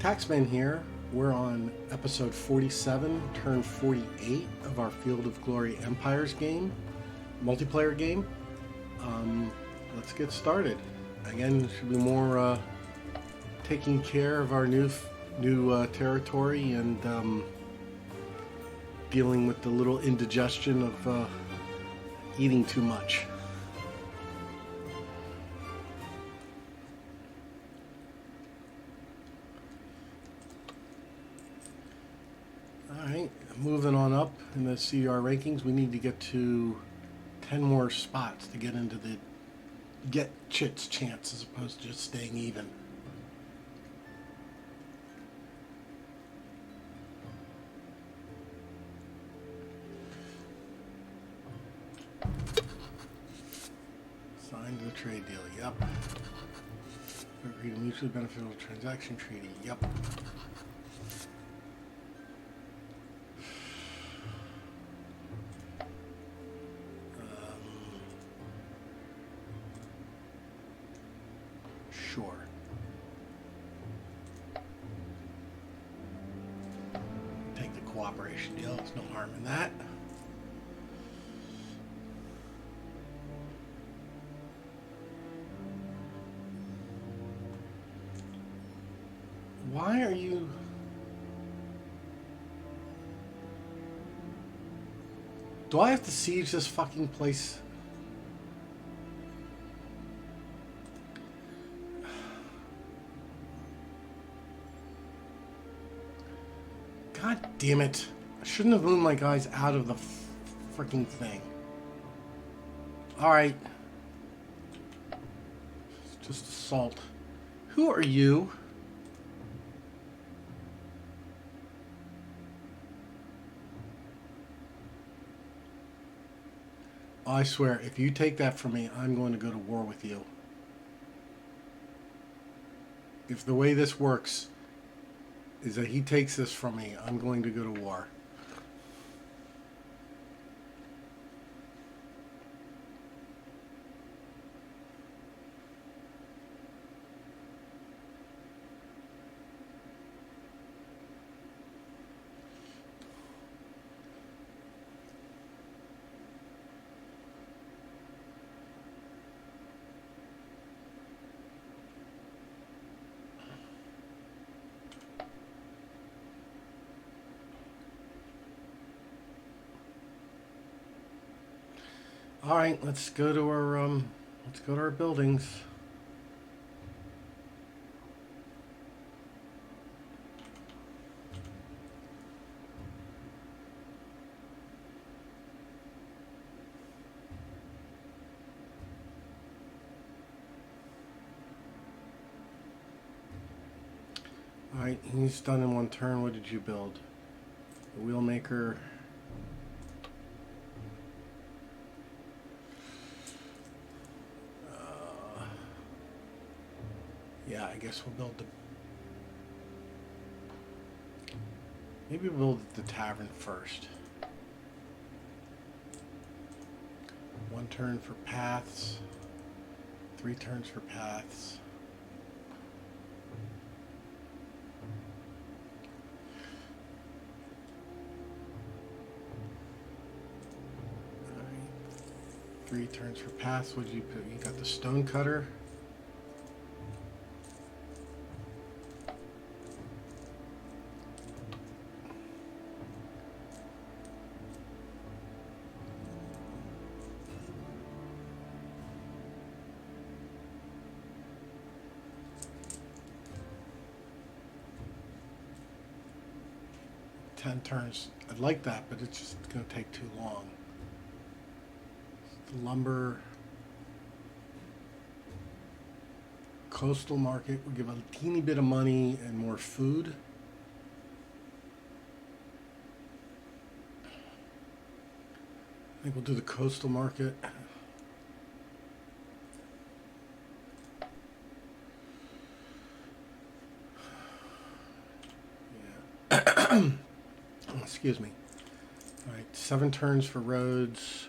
Taxman here. We're on episode 47, turn 48 of our Field of Glory Empires game, multiplayer game. Let's get started. Again, should be more taking care of our new territory and dealing with the little indigestion of eating too much. Alright, moving on up in the CR rankings, we need to get to 10 more spots to get into the get chits chance as opposed to just staying even. Signed the trade deal, yep. Agreed to mutually beneficial transaction treaty, yep. Sure. Take the cooperation deal, there's no harm in that. Why are you... Do I have to siege this fucking place? God damn it. I shouldn't have moved my guys out of the freaking thing. Alright. Just assault. Who are you? I swear, if you take that from me, I'm going to go to war with you. If the way this works is that he takes this from me, I'm going to go to war. All right, let's go to our buildings. All right, he's done in one turn. What did you build? The wheelmaker. Yeah, I guess we'll build the... Maybe we'll build the tavern first. 1 turn for paths. 3 turns for paths. Alright. 3 turns for paths. What did you put? You got the stone cutter. Turns. I'd like that, but it's just going to take too long. The lumber. Coastal market will give a teeny bit of money and more food. I think we'll do the coastal market. Yeah. Excuse me. All right, 7 turns for roads,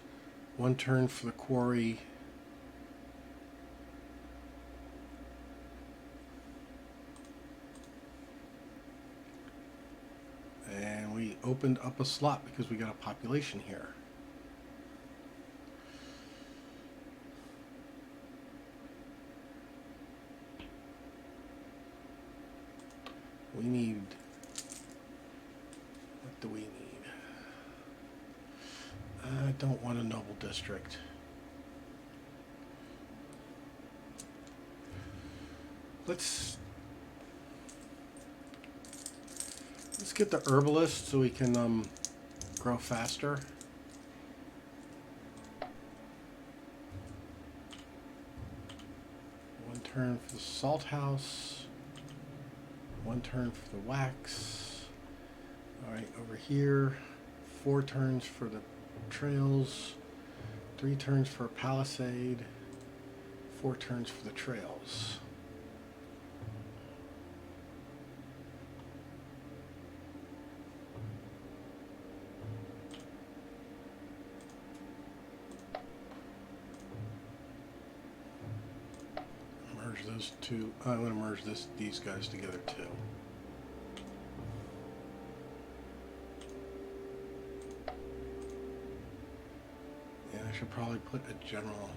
1 turn for the quarry. opened up a slot because we got a population here. We need, what do we need? I don't want a noble district. Let's get the herbalist so we can grow faster. One turn for the salt house. One turn for the wax. All right, over here, 4 turns for the trails, 3 turns for a palisade, 4 turns for the trails. Merge those two. I'm going to merge these guys together too. I should probably put a general.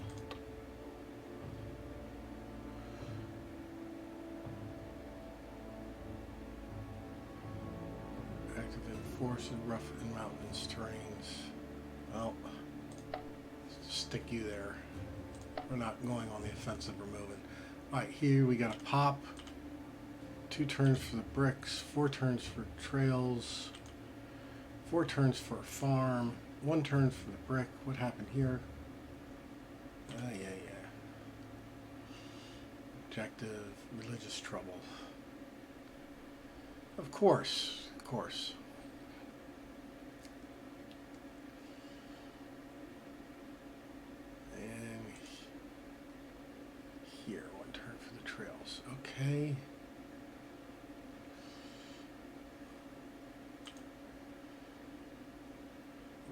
Active in forest and rough and mountainous terrains. Well, stick you there. We're not going on the offensive, we're moving. Alright, here we got a pop. 2 turns for the bricks, 4 turns for trails, 4 turns for a farm. 1 turn for the brick. What happened here? Yeah. Objective, religious trouble. Of course. And here, 1 turn for the trails. Okay.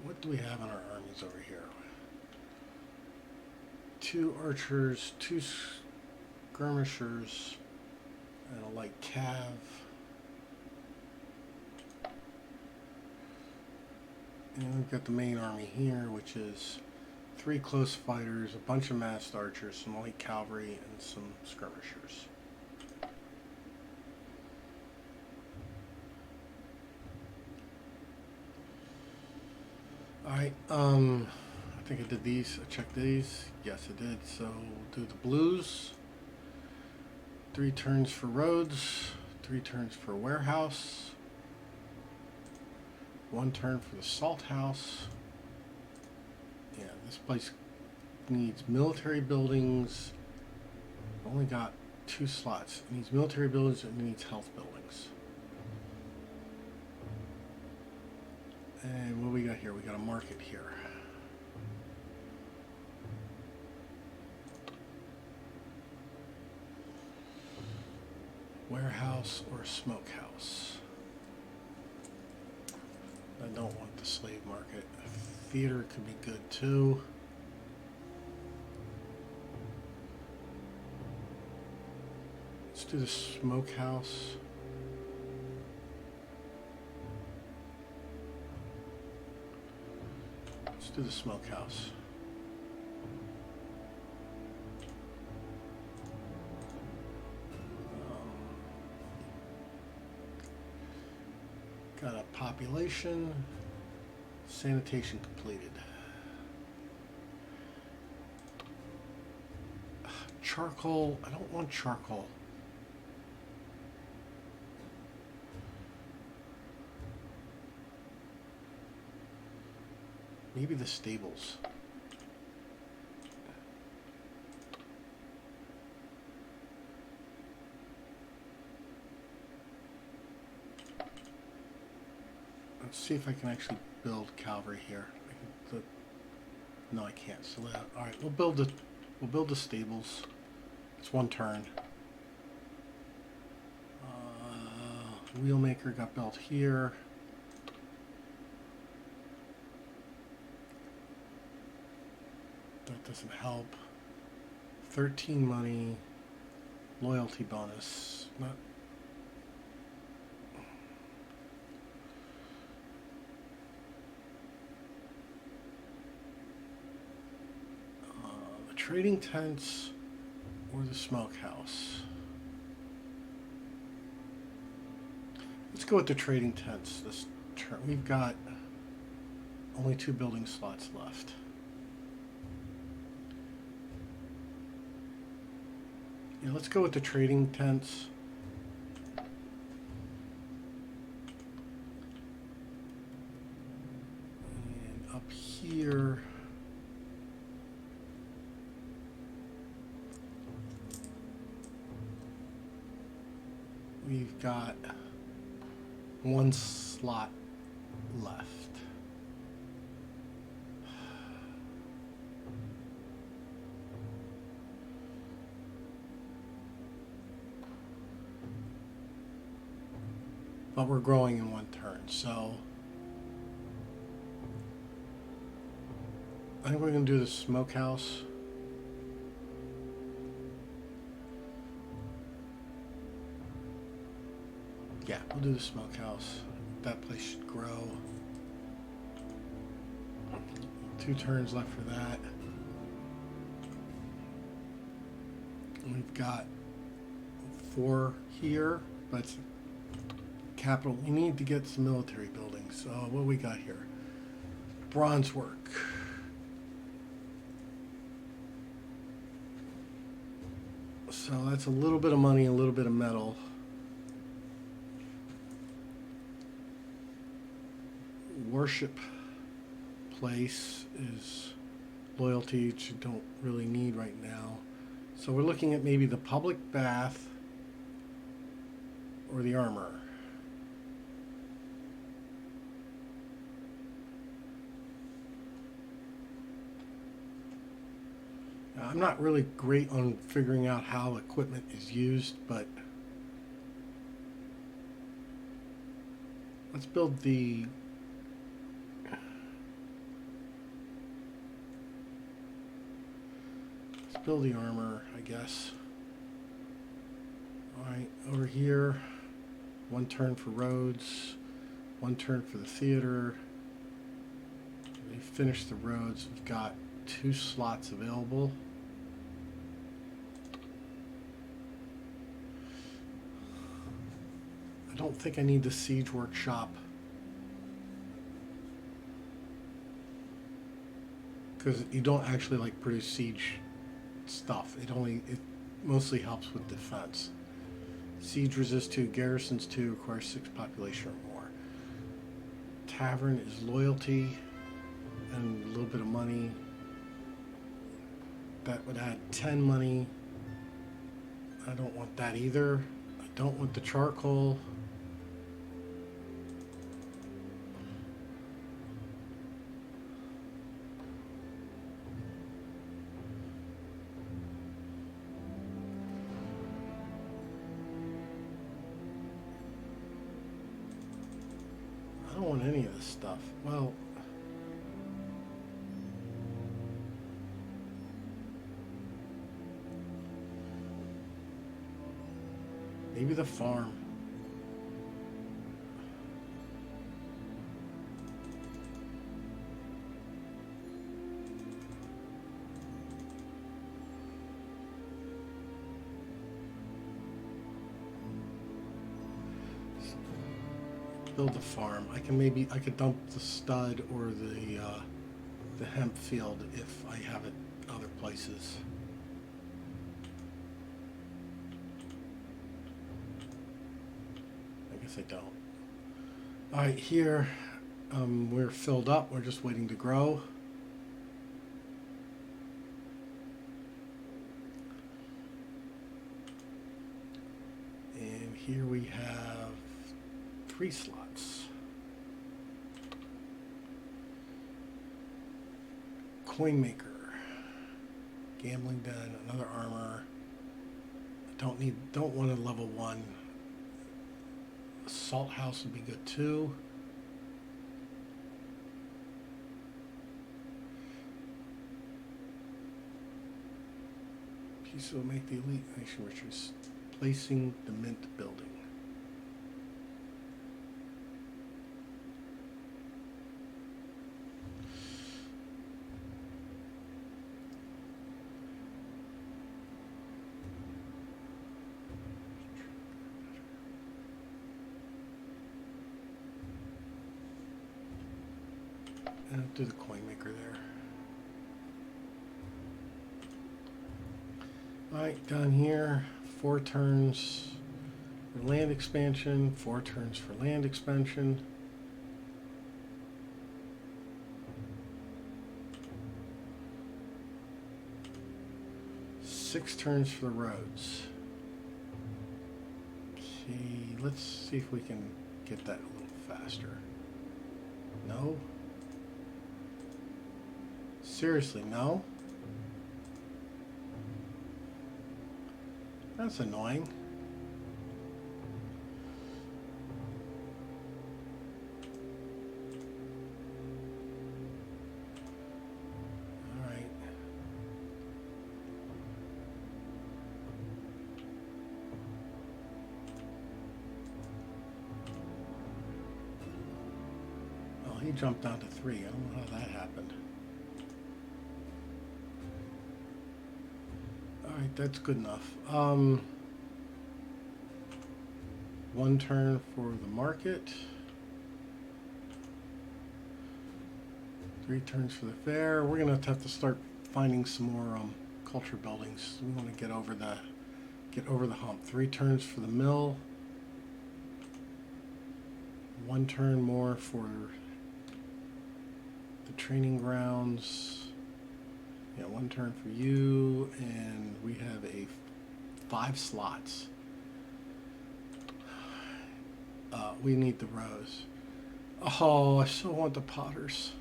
What do we have in our armies over here? 2 archers, 2 skirmishers, and a light cav. And we've got the main army here, which is 3 close fighters, a bunch of massed archers, some light cavalry, and some skirmishers. Alright, I think I did these. I checked these. Yes, I did. So we'll do the blues. 3 turns for roads. 3 turns for warehouse. 1 turn for the salt house. Yeah, this place needs military buildings. Only got 2 slots. It needs military buildings and it needs health buildings. And what we got here? We got a market here. Warehouse or smokehouse. I don't want the slave market. Theater could be good too. Let's do the smokehouse. Let's do the smokehouse. Got a population. Sanitation completed. Charcoal. I don't want charcoal. Maybe the stables. Let's see if I can actually build cavalry here. No, I can't. So all right, we'll build the stables. It's 1 turn. Wheelmaker got built here. That doesn't help. 13 money. Loyalty bonus. Not. trading tents or the smokehouse? Let's go with the trading tents this turn. We've got only 2 building slots left. Yeah, let's go with the trading tents. And up here, we've got 1 slot left. But we're growing in 1 turn, so I think we're going to do the smokehouse. Yeah, we'll do the smokehouse. That place should grow. 2 turns left for that. We've got 4 here, but it's capital. We need to get some military buildings. So what we got here? Bronze work. So that's a little bit of money, a little bit of metal. Worship place is loyalty, which you don't really need right now. So we're looking at maybe the public bath or the armor. I'm not really great on figuring out how equipment is used, but let's build the armor, I guess. Alright, over here, 1 turn for roads, 1 turn for the theater. We finish the roads. We've got 2 slots available. I don't think I need the siege workshop because you don't actually like produce siege stuff. It mostly helps with defense. Siege resist 2, garrisons 2, requires 6 population or more. Tavern is loyalty and a little bit of money. That would add 10 money. I don't want that either. I don't want the charcoal. I don't want any of this stuff. Well, maybe the farm. Build the farm. I could dump the stud or the hemp field if I have it other places. I don't. All right, here we're filled up. We're just waiting to grow. And here we have 3 slots. Coin maker, gambling den, another armor. Don't want a level 1. Salt house would be good too. Piece will make the elite nation riches. Placing the mint building. do the coin maker there. Alright, down here, 4 turns for land expansion, 4 turns for land expansion. Six turns for the roads. Okay, let's see if we can get that a little faster. No? Seriously, no? That's annoying. Alright. Oh, he jumped down to 3. I don't know how that happened. Alright, that's good enough. 1 turn for the market. 3 turns for the fair. We're gonna have to start finding some more culture buildings. We want to get over the hump. 3 turns for the mill. 1 turn more for the training grounds. Yeah, 1 turn for you, and we have 5 slots. We need the rows. Oh, I so want the potters.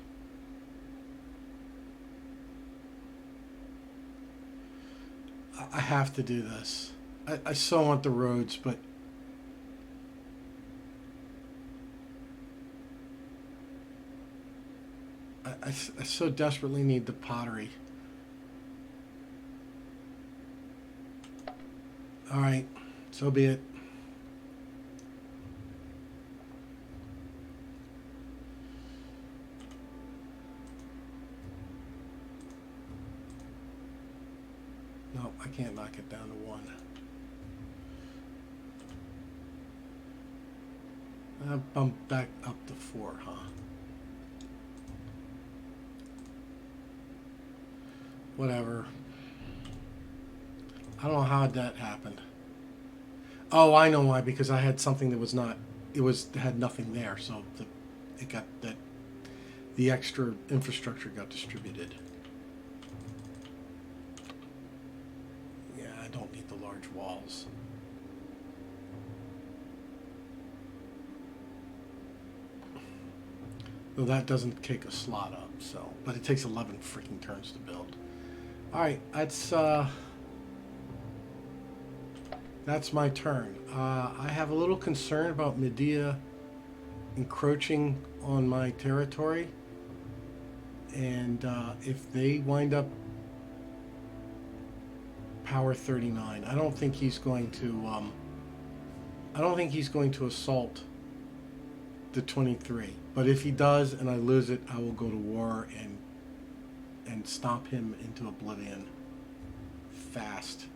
I have to do this. I so want the roads, but I so desperately need the pottery. All right, so be it. No, I can't knock it down to 1. I bumped back up to 4, huh? Whatever. I don't know how that happened. Oh, I know why. Because I had something that was not. Had nothing there, so the extra infrastructure got distributed. Yeah, I don't need the large walls. Though that doesn't take a slot up, so, but it takes 11 freaking turns to build. All right, that's my turn. I have a little concern about Medea encroaching on my territory, and if they wind up power 39, I don't think he's going to. I don't think he's going to assault the 23. But if he does, and I lose it, I will go to war and stomp him into oblivion fast.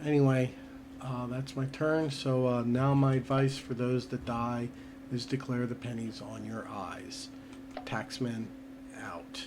Anyway, that's my turn. So now my advice for those that die is declare the pennies on your eyes. Taxman out.